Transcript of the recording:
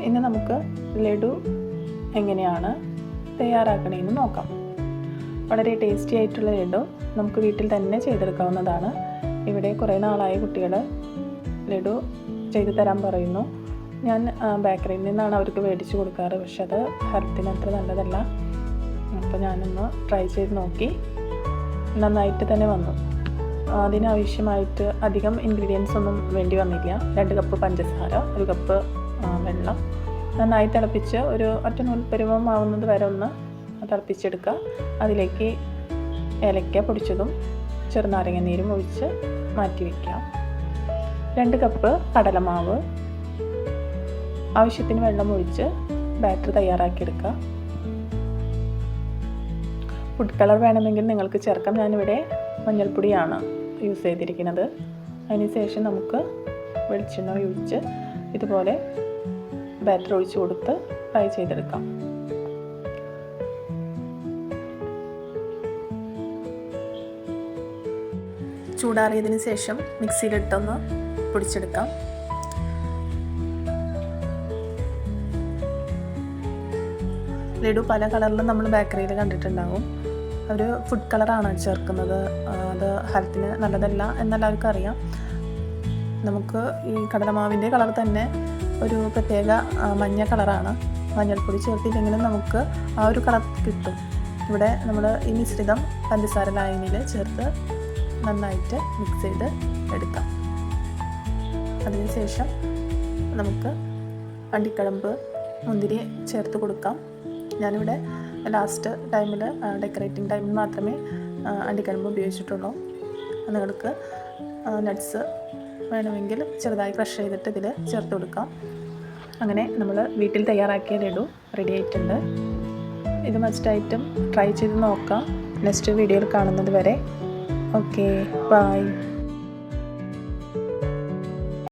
ഇന്ന് നമുക്ക് ലഡു എങ്ങനെയാണ് തയ്യാറാക്കണമെന്ന് നോക്കാം. വളരെ ടേസ്റ്റി ആയിട്ടുള്ള ലഡു നമുക്ക് വീട്ടിൽ തന്നെ ചെയ്തെടുക്കാവുന്നതാണ്. ഇവിടെ കുറേ നാളായി കുട്ടികൾ ലഡു ചെയ്തു തരാൻ പറയുന്നു. ഞാൻ ബേക്കറിയിൽ നിന്നാണ് അവർക്ക് മേടിച്ച് കൊടുക്കാറ്. പക്ഷെ അത് ഹെൽത്തിന് അത്ര നല്ലതല്ല. അപ്പോൾ ഞാനൊന്ന് ട്രൈ ചെയ്ത് നോക്കി. നന്നായിട്ട് തന്നെ വന്നു. അതിനാവശ്യമായിട്ട് അധികം ഇൻഗ്രീഡിയൻസ് ഒന്നും വേണ്ടി വന്നില്ല. 2 കപ്പ് പഞ്ചസാര, 1 കപ്പ് വെള്ളം നന്നായി തിളപ്പിച്ച് ഒരു ഒറ്റനൂൽ പരുവമാവുന്നത് വരെ ഒന്ന് തിളപ്പിച്ചെടുക്കുക. അതിലേക്ക് ഏലക്ക പൊടിച്ചതും ചെറുനാരങ്ങ നീരും ഒഴിച്ച് മാറ്റി വയ്ക്കാം. 2 കപ്പ് കടലമാവ്, ആവശ്യത്തിന് വെള്ളം ഒഴിച്ച് ബാറ്റർ തയ്യാറാക്കിയെടുക്കുക. ഫുഡ് കളർ വേണമെങ്കിൽ നിങ്ങൾക്ക് ചേർക്കാം. ഞാനിവിടെ മഞ്ഞൾപ്പൊടിയാണ് യൂസ് ചെയ്തിരിക്കുന്നത്. അതിനുശേഷം നമുക്ക് വെളിച്ചെണ്ണ ഒഴിച്ച് ഇതുപോലെ ബാറ്റർ ഒഴിച്ച് കൊടുത്ത് ഫ്രൈ ചെയ്തെടുക്കാം. ചൂടാറിയതിന് ശേഷം മിക്സിയിലിട്ടൊന്ന് പൊടിച്ചെടുക്കാം. ലഡു പല കളറിലും നമ്മൾ ബേക്കറിയിൽ കണ്ടിട്ടുണ്ടാകും. ഒരു ഫുഡ് കളറാണ് ചേർക്കുന്നത്. അത് ഹെൽത്തിന് നല്ലതല്ല എന്നെല്ലാവർക്കും അറിയാം. നമുക്ക് ഈ കടലമാവിൻ്റെ കളർ തന്നെ ഒരു പ്രത്യേക മഞ്ഞ കളറാണ്. മഞ്ഞൾപ്പൊടി ചേർത്തില്ലെങ്കിലും നമുക്ക് ആ ഒരു കളർ കിട്ടും. ഇവിടെ നമ്മൾ ഈ മിശ്രിതം പഞ്ചസാര ലായനിയിൽ ചേർത്ത് നന്നായിട്ട് മിക്സ് ചെയ്ത് എടുക്കാം. അതിനുശേഷം നമുക്ക് അണ്ടിക്കഴമ്പ്, മുന്തിരി ചേർത്ത് കൊടുക്കാം. ഞാനിവിടെ ലാസ്റ്റ് ടൈമിൽ ഡെക്കറേറ്റിംഗ് ടൈമിൽ മാത്രമേ അണ്ടിക്കഴമ്പ് ഉപയോഗിച്ചിട്ടുള്ളൂ. നിങ്ങൾക്ക് നട്ട്സ് വേണമെങ്കിൽ ചെറുതായി ക്രഷ് ചെയ്തിട്ട് ഇതിൽ ചേർത്ത് കൊടുക്കാം. അങ്ങനെ നമ്മൾ വീട്ടിൽ തയ്യാറാക്കിയ ലഡു റെഡി ആയിട്ടുണ്ട്. ഇത് മസ്റ്റായിട്ടും ട്രൈ ചെയ്ത് നോക്കാം. നെക്സ്റ്റ് വീഡിയോയിൽ കാണുന്നത് വരെ ഓക്കെ, ബൈ.